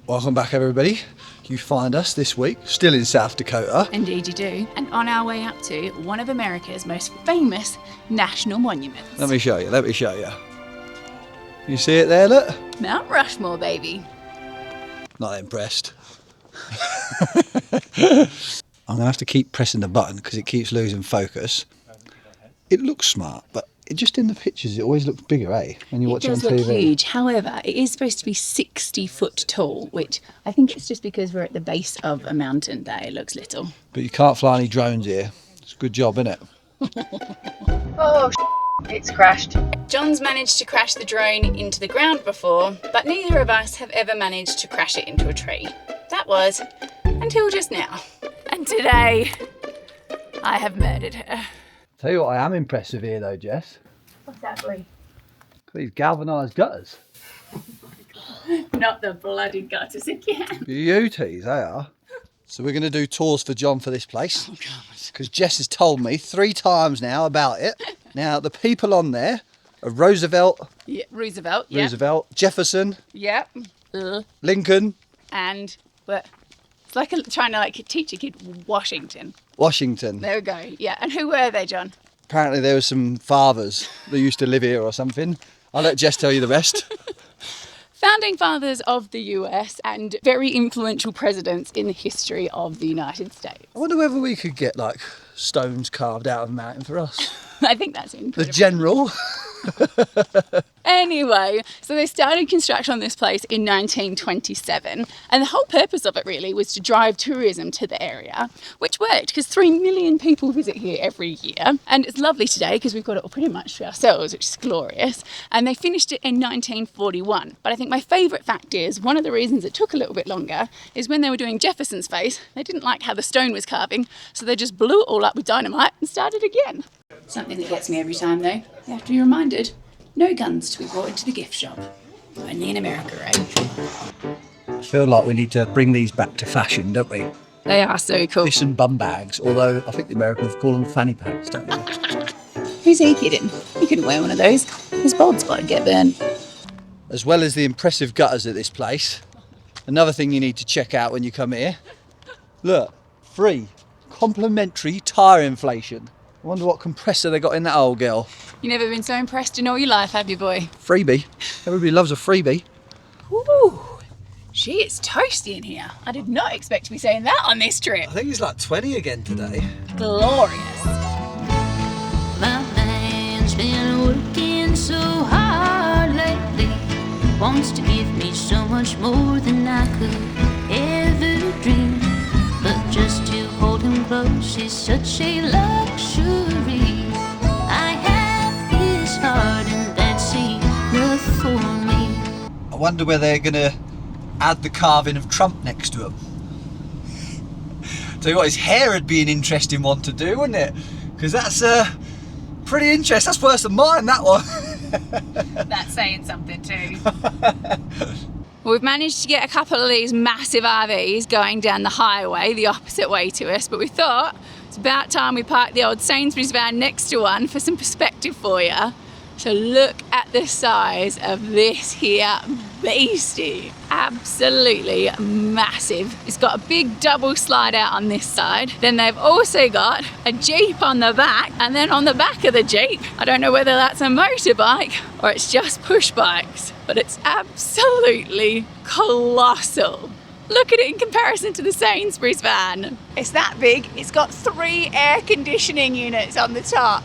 Welcome back, everybody. You find us this week, still in South Dakota. Indeed you do. And on our way up to one of America's most famous national monuments. Let me show you. You see it there, look? Mount Rushmore, baby. Not impressed. I'm going to have to keep pressing the button because it keeps losing focus. It looks smart, but just in the pictures it always looks bigger, eh? When you watch it on TV. It does look huge. However, it is supposed to be 60 foot tall, which I think it's just because we're at the base of a mountain that it looks little. But you can't fly any drones here. It's a good job, isn't it? Oh, it's crashed. John's managed to crash the drone into the ground before, but neither of us have ever managed to crash it into a tree. That was until just now. And today, I have murdered her. Tell you what I am impressed with here though, Jess. What's that, boy? These galvanised gutters. Not the bloody gutters again. Beauties, they are. So we're going to do tours for John for this place. Because Jess has told me 3 times now about it. Now, the people on there are Roosevelt. Yeah, Roosevelt. Jefferson. Yep. Lincoln. And, but it's like trying to teach a kid Washington. Washington. There we go. Yeah. And who were they, John? Apparently there were some fathers that used to live here or something. I'll let Jess tell you the rest. Founding fathers of the US and very influential presidents in the history of the United States. I wonder whether we could get stones carved out of a mountain for us. I think that's incredible. The general. Anyway, so they started construction on this place in 1927, and the whole purpose of it really was to drive tourism to the area, which worked because 3 million people visit here every year, and it's lovely today because we've got it all pretty much to ourselves, which is glorious. And they finished it in 1941. But I think my favourite fact is one of the reasons it took a little bit longer is when they were doing Jefferson's face, they didn't like how the stone was carving, so they just blew it all up with dynamite and started again. Something that gets me every time though, you have to be reminded, no guns to be brought into the gift shop. Only in America, right? I feel like we need to bring these back to fashion, don't we? They are so cool. This and bum bags, although I think the Americans call them fanny packs, don't they? Who's he kidding? He couldn't wear one of those. His bald spot would get burned. As well as the impressive gutters at this place, another thing you need to check out when you come here. Look, free, complimentary tyre inflation. I wonder what compressor they got in that old girl. You never been so impressed in all your life, have you, boy? Freebie. Everybody loves a freebie. Ooh, gee, it's toasty in here. I did not expect to be saying that on this trip. I think it's 20 again today. Glorious. My man's been working so hard lately. Wants to give me so much more than I could ever dream. But just to hold him close is such a luxury. I have his heart and that's enough for me. I wonder where they're going to add the carving of Trump next to him. Tell you what, his hair would be an interesting one to do, wouldn't it? Because that's pretty interesting. That's worse than mine, that one. That's saying something too. Well, we've managed to get a couple of these massive RVs going down the highway, the opposite way to us, but we thought it's about time we parked the old Sainsbury's van next to one for some perspective for you. So look at the size of this here beastie. Absolutely massive. It's got a big double slide out on this side. Then they've also got a Jeep on the back, and then on the back of the Jeep, I don't know whether that's a motorbike or it's just push bikes, but it's absolutely colossal. Look at it in comparison to the Sainsbury's van. It's that big. It's got 3 air conditioning units on the top.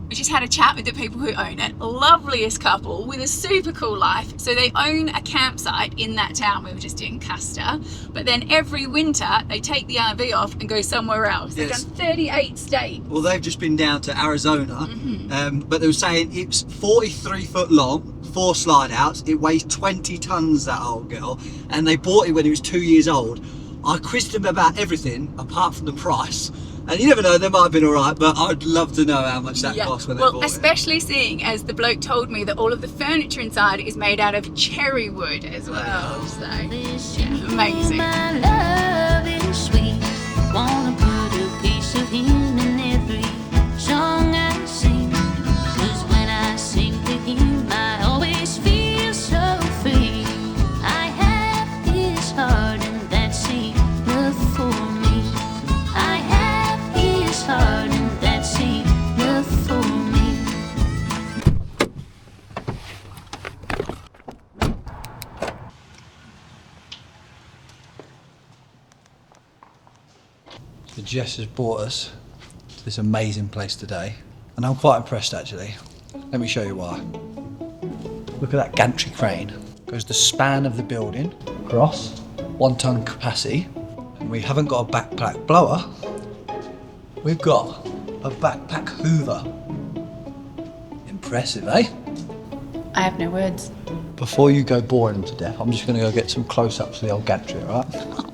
We just had a chat with the people who own it. Loveliest couple with a super cool life. So they own a campsite in that town we were just in, Custer. But then every winter they take the RV off and go somewhere else. They've done 38 states. Well, they've just been down to Arizona, but they were saying it's 43 foot long, 4 slide outs. It weighs 20 tons, that old girl. And they bought it when it was 2 years old. I quizzed them about everything apart from the price. And you never know, they might have been all right, but I'd love to know how much that cost when they bought it. Well, especially seeing as the bloke told me that all of the furniture inside is made out of cherry wood as well. So, yeah, amazing. My love is sweet. Wanna put a piece of him in every song I sing. 'Cause when I sing with him, I always feel so free. I have his So Jess has brought us to this amazing place today, and I'm quite impressed actually. Let me show you why. Look at that gantry crane. Goes the span of the building across, 1 ton capacity, and we haven't got a backpack blower. We've got a backpack hoover. Impressive, eh? I have no words. Before you go boring them to death, I'm just going to go get some close-ups of the old gantry, all right?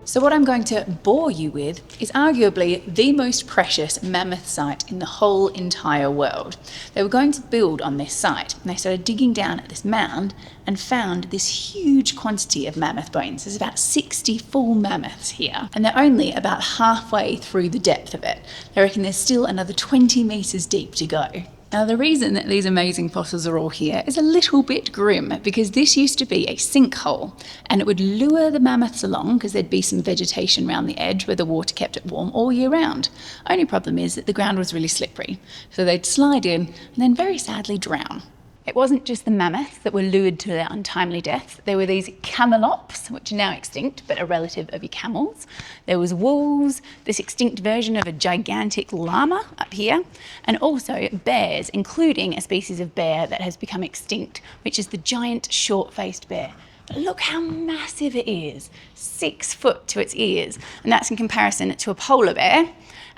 So what I'm going to bore you with is arguably the most precious mammoth site in the whole entire world. They were going to build on this site, and they started digging down at this mound and found this huge quantity of mammoth bones. There's about 60 full mammoths here, and they're only about halfway through the depth of it. They reckon there's still another 20 metres deep to go. Now, the reason that these amazing fossils are all here is a little bit grim, because this used to be a sinkhole, and it would lure the mammoths along because there'd be some vegetation around the edge where the water kept it warm all year round. Only problem is that the ground was really slippery, so they'd slide in and then very sadly drown. It wasn't just the mammoths that were lured to their untimely deaths. There were these camelops, which are now extinct, but a relative of your camels. There was wolves, this extinct version of a gigantic llama up here, and also bears, including a species of bear that has become extinct, which is the giant short-faced bear. But look how massive it is, 6 foot to its ears, and that's in comparison to a polar bear,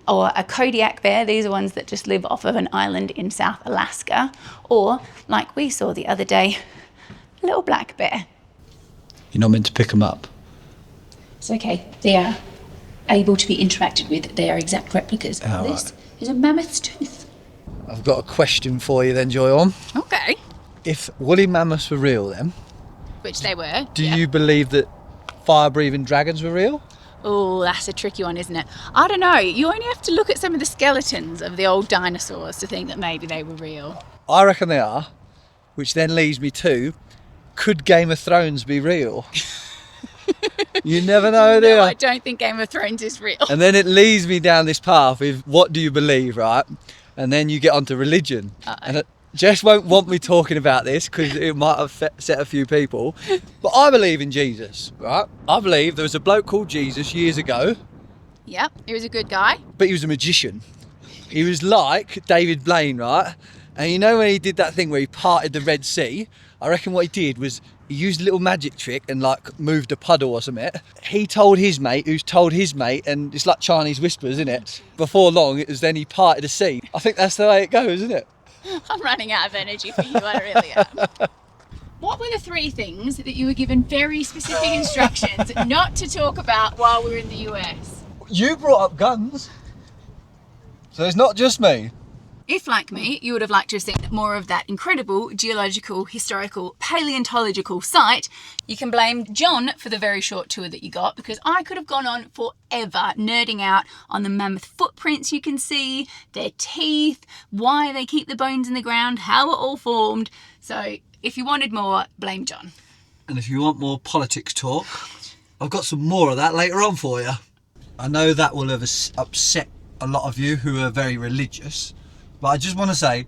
or a Kodiak bear. These are ones that just live off of an island in South Alaska, or, like we saw the other day, a little black bear. You're not meant to pick them up. It's okay, they are able to be interacted with. They are exact replicas. Oh, This is a mammoth's tooth. I've got a question for you then, Joy. Okay. If woolly mammoths were real then, Which they were. do you believe that fire-breathing dragons were real? Oh, that's a tricky one, isn't it? I don't know. You only have to look at some of the skeletons of the old dinosaurs to think that maybe they were real. I reckon they are, which then leads me to, could Game of Thrones be real? You never know, do you? No, I don't think Game of Thrones is real. And then it leads me down this path with what do you believe, right? And then you get onto religion. And Jess won't want me talking about this because it might upset a few people. But I believe in Jesus, right? I believe there was a bloke called Jesus years ago. Yep, he was a good guy. But he was a magician. He was like David Blaine, right? And you know when he did that thing where he parted the Red Sea? I reckon what he did was he used a little magic trick and like moved a puddle or something. He told his mate, who's told his mate, and it's like Chinese whispers, isn't it? Before long, it was then he parted the sea. I think that's the way it goes, isn't it? I'm running out of energy for you, I really am. What were the 3 things that you were given very specific instructions not to talk about while we were in the US? You brought up guns. So it's not just me. If, like me, you would have liked to have seen more of that incredible geological, historical, paleontological site, you can blame John for the very short tour that you got, because I could have gone on forever nerding out on the mammoth footprints you can see, their teeth, why they keep the bones in the ground, how it all formed. So if you wanted more, blame John. And if you want more politics talk, I've got some more of that later on for you. I know that will have upset a lot of you who are very religious. But I just want to say,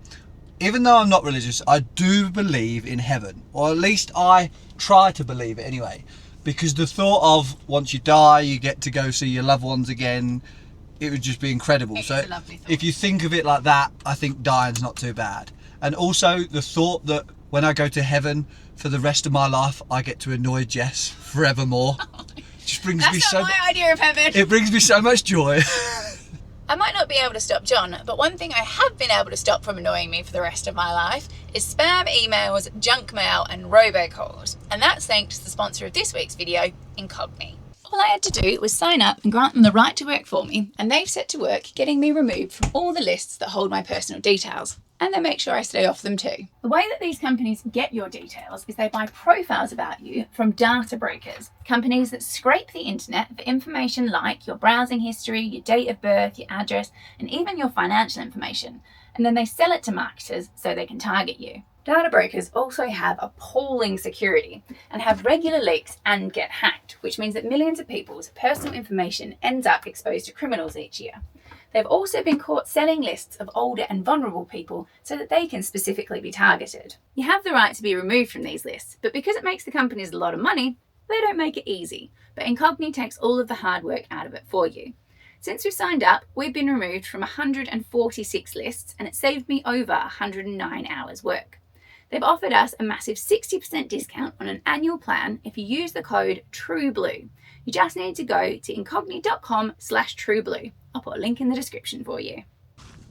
even though I'm not religious, I do believe in heaven. Or at least I try to believe it anyway. Because the thought of once you die, you get to go see your loved ones again, it would just be incredible. It's so a lovely thought. if you think of it like that, I think dying's not too bad. And also the thought that when I go to heaven for the rest of my life, I get to annoy Jess forevermore. Just brings me That's not my idea of heaven. It brings me so much joy. I might not be able to stop John, but one thing I have been able to stop from annoying me for the rest of my life is spam emails, junk mail and robocalls. And that's thanks to the sponsor of this week's video, Incogni. All I had to do was sign up and grant them the right to work for me, and they've set to work getting me removed from all the lists that hold my personal details. And they make sure I stay off them too. The way that these companies get your details is they buy profiles about you from data brokers, companies that scrape the internet for information like your browsing history, your date of birth, your address, and even your financial information. And then they sell it to marketers so they can target you. Data brokers also have appalling security and have regular leaks and get hacked, which means that millions of people's personal information ends up exposed to criminals each year. They've also been caught selling lists of older and vulnerable people so that they can specifically be targeted. You have the right to be removed from these lists, but because it makes the companies a lot of money, they don't make it easy. But Incogni takes all of the hard work out of it for you. Since we've signed up, we've been removed from 146 lists, and it saved me over 109 hours work. They've offered us a massive 60% discount on an annual plan if you use the code TRUEBLUE. You just need to go to incogni.com/trueblue. I'll put a link in the description for you.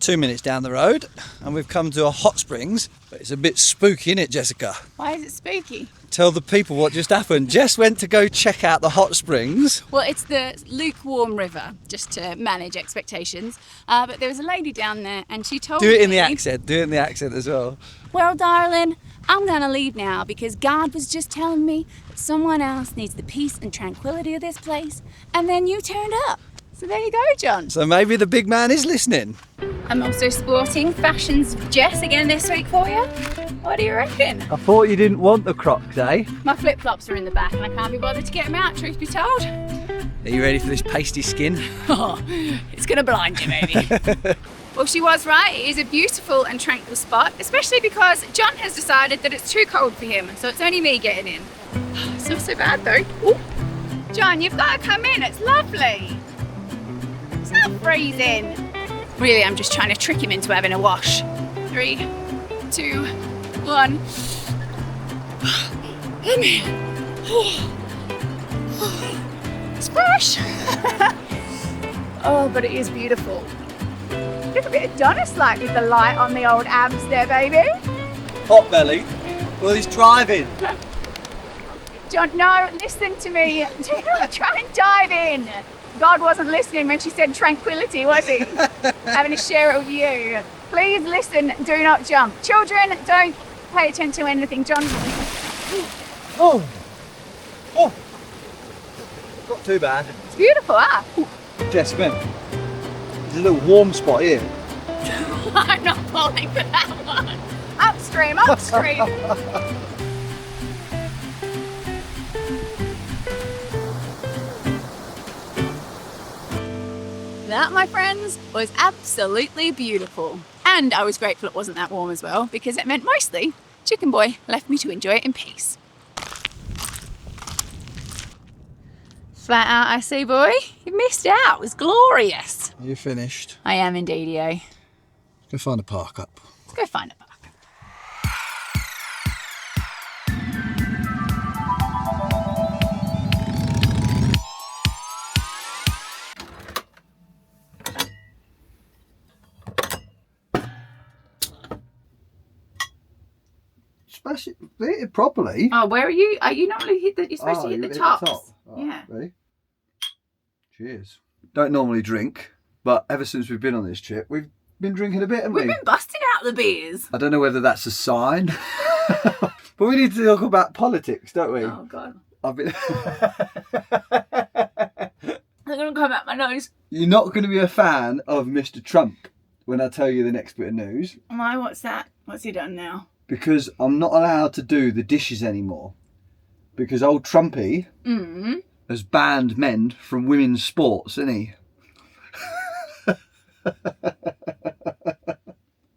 2 minutes down the road and we've come to a hot springs, but it's a bit spooky, isn't it, Jessica? Why is it spooky? Tell the people what just happened. Jess went to go check out the hot springs. Well, it's the lukewarm river, just to manage expectations. But there was a lady down there and she told me... Do it in the accent. Do it in the accent as well. Well, darling, I'm going to leave now because God was just telling me that someone else needs the peace and tranquility of this place. And then you turned up. So there you go, John. So maybe the big man is listening. I'm also sporting Fashions Jess again this week for you. What do you reckon? I thought you didn't want the Crocs, eh? My flip-flops are in the back and I can't be bothered to get them out, truth be told. Are you ready for this pasty skin? Oh, it's going to blind you, maybe. Well, she was right. It is a beautiful and tranquil spot, especially because John has decided that it's too cold for him, so it's only me getting in. It's not so bad, though. Ooh. John, you've got to come in. It's lovely. It's not freezing. Really, I'm just trying to trick him into having a wash. 3, 2, 1. Come in. It's fresh. Oh, but it is beautiful. Look a bit Adonis-like with the light on the old abs there, baby. Hot belly. Well, he's driving. John, no, listen to me. Do not try and dive in. God wasn't listening when she said tranquility, was he? Having to share it with you. Please listen, do not jump. Children, don't pay attention to anything. John. Oh. Oh. Not too bad. It's beautiful, huh? Jess, come in. There's a little warm spot here. I'm not falling for that one. Upstream, upstream. That, my friends, was absolutely beautiful. And I was grateful it wasn't that warm as well, because it meant mostly Chicken Boy left me to enjoy it in peace. Flat out, I see, boy. You missed out. It was glorious. Are you finished? I am indeed, EO. Go find a park up. Let's go find a park. Smash it, hit it properly. Oh, where are you? Are you normally you're supposed to hit the tops? Top. Oh, yeah. Ready? Cheers. Don't normally drink, but ever since we've been on this trip, we've been drinking a bit, haven't we? We've been busting out the beers. I don't know whether that's a sign, but we need to talk about politics, don't we? Oh, God. I've been... They're going to come out my nose. You're not going to be a fan of Mr. Trump when I tell you the next bit of news. Why? What's that? What's he done now? Because I'm not allowed to do the dishes anymore. Because old Trumpy has banned men from women's sports, isn't he?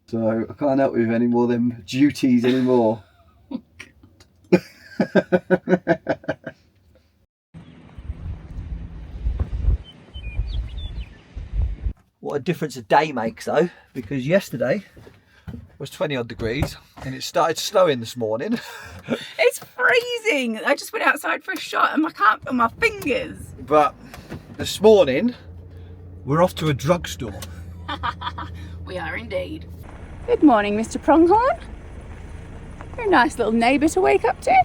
So I can't help with any more of them duties anymore. What a difference a day makes though, because yesterday was 20 odd degrees and it started snowing this morning. It's freezing. I just went outside for a shot and I can't feel my fingers. But this morning we're off to a drugstore. We are indeed. Good morning, Mr. Pronghorn. You're a nice little neighbour to wake up to.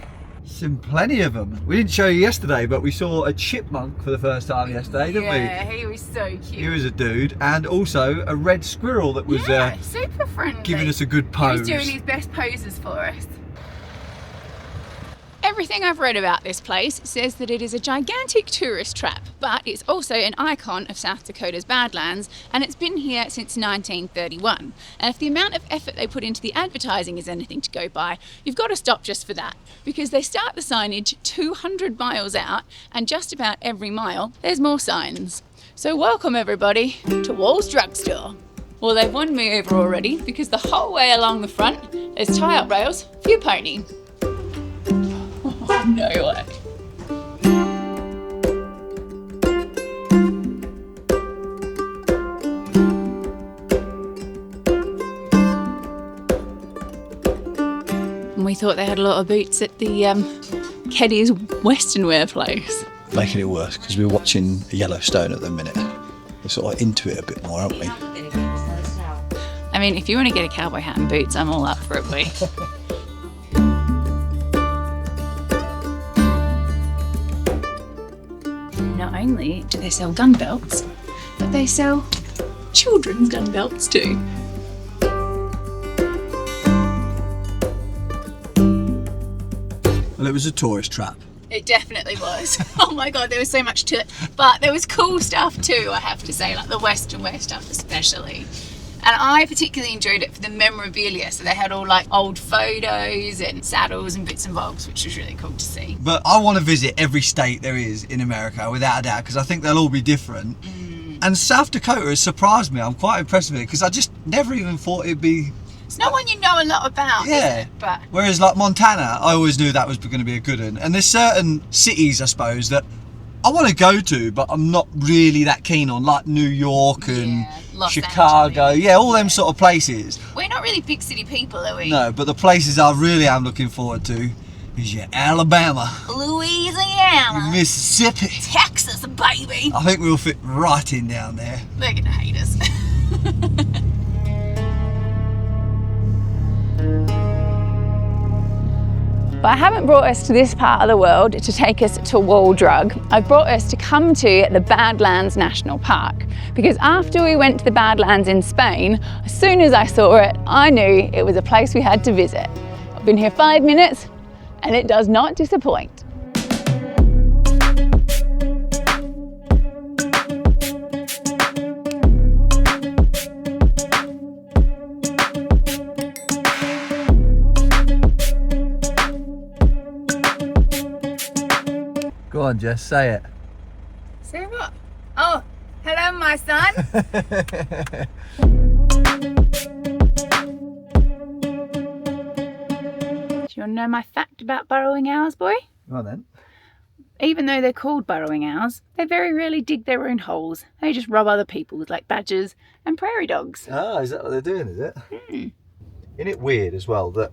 Seen plenty of them. We didn't show you yesterday, but we saw a chipmunk for the first time yesterday, didn't we? Yeah, he was so cute. He was a dude, and also a red squirrel that was super friendly. giving us a good pose. He was doing his best poses for us. Everything I've read about this place says that it is a gigantic tourist trap, but it's also an icon of South Dakota's Badlands, and it's been here since 1931. And if the amount of effort they put into the advertising is anything to go by, you've got to stop just for that, because they start the signage 200 miles out, and just about every mile there's more signs. So welcome everybody to Wall's Drugstore. Well, they've won me over already because the whole way along the front there's tie-up rails for your pony. Oh, no way. And we thought they had a lot of boots at the Keddy's Western Wear place. Making it worse because we're watching Yellowstone at the minute. We're sort of into it a bit more, aren't we? I mean, if you want to get a cowboy hat and boots, I'm all up for it, boy. Not only do they sell gun belts, but they sell children's gun belts too. Well, it was a tourist trap. It definitely was. Oh my God, there was so much to it. But there was cool stuff too, I have to say, like the Western Wear stuff especially. And I particularly enjoyed it for the memorabilia. So they had all like old photos and saddles and bits and bobs, which was really cool to see. But I want to visit every state there is in America, without a doubt, because I think they'll all be different. And South Dakota has surprised me. I'm quite impressed with it because I just never even thought it'd be... It's not one you know a lot about, yeah. is it? But whereas like Montana, I always knew that was going to be a good one. And there's certain cities, I suppose, that I want to go to, but I'm not really that keen on, like New York and Los Chicago. Angeles. Yeah, all them sort of places. We're not really big city people, are we? No, but the places I really am looking forward to is your Alabama, Louisiana, Mississippi, Texas, baby. I think we'll fit right in down there. They're gonna hate us. But I haven't brought us to this part of the world to take us to Wall Drug. I've brought us to come to the Badlands National Park because after we went to the Badlands in Spain, as soon as I saw it, I knew it was a place we had to visit. I've been here 5 minutes and it does not disappoint. Go on, Jess, say it. Say what? Oh, hello, my son. Do you want to know my fact about burrowing owls, boy? Go on then. Even though they're called burrowing owls, they very rarely dig their own holes. They just rob other people's, like badgers and prairie dogs. Ah, is that what they're doing, is it? Isn't it weird as well that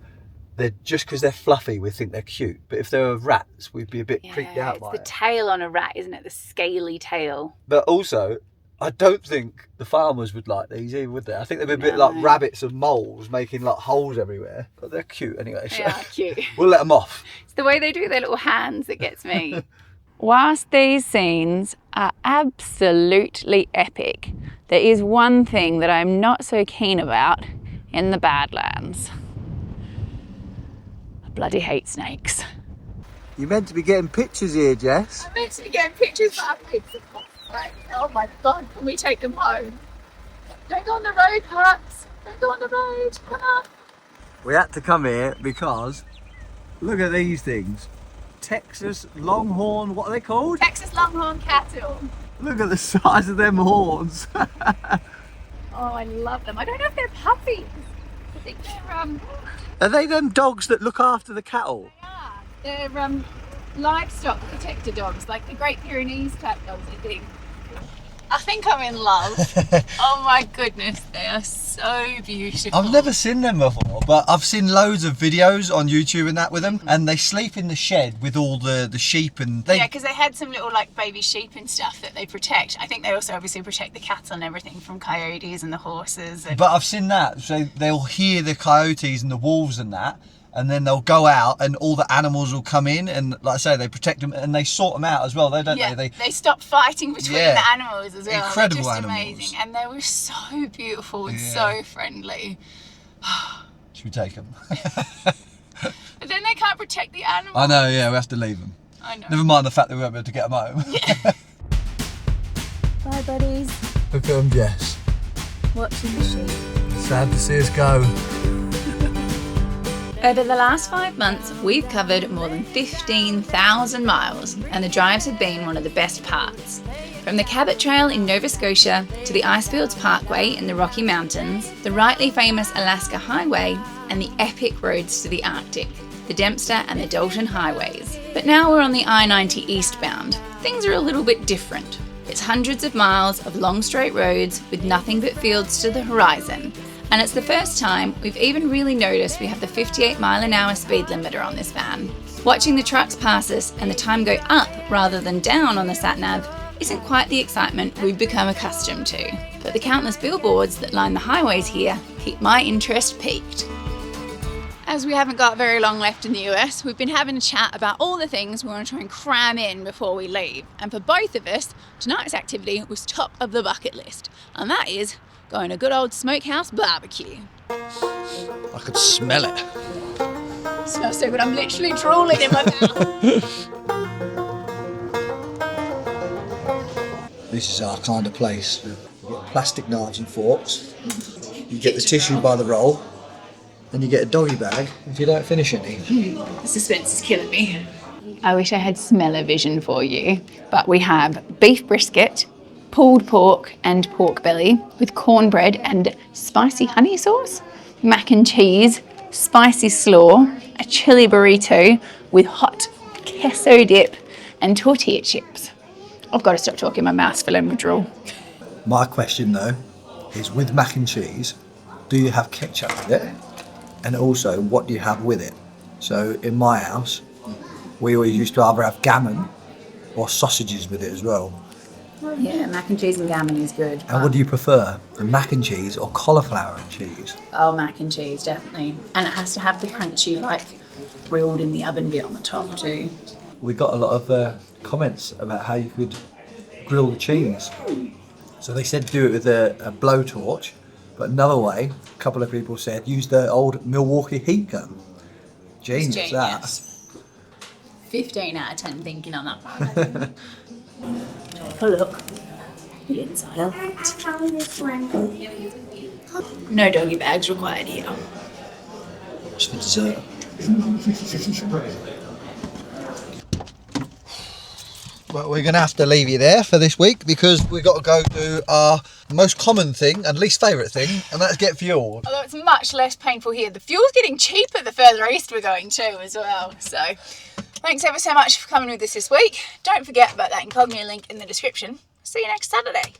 they're just because they're fluffy we think they're cute, but if they were rats we'd be a bit creeped out by it. It's the tail on a rat, isn't it? The scaly tail. But also, I don't think the farmers would like these either, would they? I think they'd be a bit like rabbits and moles making like holes everywhere. But they're cute anyway. So They are cute. we'll let them off. It's the way they do their little hands that gets me. Whilst these scenes are absolutely epic, there is one thing that I'm not so keen about in the Badlands. I bloody hate snakes. You're meant to be getting pictures here, Jess. I'm meant to be getting pictures for our pigs. Oh my God, can we take them home? Don't go on the road, Hux. Don't go on the road. Come on. We had to come here because look at these things. Texas Longhorn, what are they called? Texas Longhorn cattle. Look at the size of them horns. Oh, I love them. I don't know if they're puppies. I think they're Are they them dogs that look after the cattle? They're livestock protector dogs, like the Great Pyrenees type dogs, I think I'm in love. Oh my goodness, they are so beautiful. I've never seen them before, but I've seen loads of videos on YouTube and that with them, and they sleep in the shed with all the sheep and they... Yeah, because they had some little like baby sheep and stuff that they protect. I think they also obviously protect the cattle and everything from coyotes and the horses. And... But I've seen that, so they'll hear the coyotes and the wolves and that, and then they'll go out and all the animals will come in and, like I say, they protect them and they sort them out as well, don't they? They stop fighting between the animals as well. Incredible just animals. Amazing. And they were so beautiful and so friendly. Should we take them? But then they can't protect the animals. I know, yeah, we have to leave them. I know. Never mind the fact that we won't be able to get them home. Yeah. Bye, buddies. Look at them, Jess. Watching the sheep. Sad to see us go. Over the last 5 months, we've covered more than 15,000 miles, and the drives have been one of the best parts. From the Cabot Trail in Nova Scotia to the Icefields Parkway in the Rocky Mountains, the rightly famous Alaska Highway, and the epic roads to the Arctic, the Dempster and the Dalton Highways. But now we're on the I-90 eastbound. Things are a little bit different. It's hundreds of miles of long straight roads with nothing but fields to the horizon. And it's the first time we've even really noticed we have the 58 mile an hour speed limiter on this van. Watching the trucks pass us and the time go up rather than down on the sat-nav isn't quite the excitement we've become accustomed to. But the countless billboards that line the highways here keep my interest peaked. As we haven't got very long left in the US, we've been having a chat about all the things we want to try and cram in before we leave. And for both of us, tonight's activity was top of the bucket list. And that is going to good old Smokehouse BBQ. I could smell it. It smells so good, I'm literally drooling in my mouth. This is our kind of place. You get plastic knives and forks, you get the tissue by the roll, and you get a doggy bag if you don't finish any. The suspense is killing me. I wish I had smell-o-vision for you, but we have beef brisket, pulled pork and pork belly with cornbread and spicy honey sauce, mac and cheese, spicy slaw, a chili burrito with hot queso dip and tortilla chips. I've got to stop talking, my mouth's filling with drool. My question though is, with mac and cheese, do you have ketchup with it? And also, what do you have with it? So in my house, we always used to either have gammon or sausages with it as well. Yeah, mac and cheese and gammon is good. And what do you prefer, the mac and cheese or cauliflower and cheese? Oh, mac and cheese, definitely. And it has to have the crunchy, like, grilled in the oven bit on the top too. We got a lot of comments about how you could grill the cheese. So they said do it with a blowtorch, but another way, a couple of people said use the old Milwaukee heat gun. Genius, that. 15 out of 10 thinking on that one. Take a look. The inside of it. No doggy bags required here. It's for dessert. Well, we're going to have to leave you there for this week because we've got to go do our most common thing and least favourite thing, and that's get fueled. Although it's much less painful here. The fuel's getting cheaper the further east we're going too as well. So thanks ever so much for coming with us this week. Don't forget about that incognito link in the description. See you next Saturday.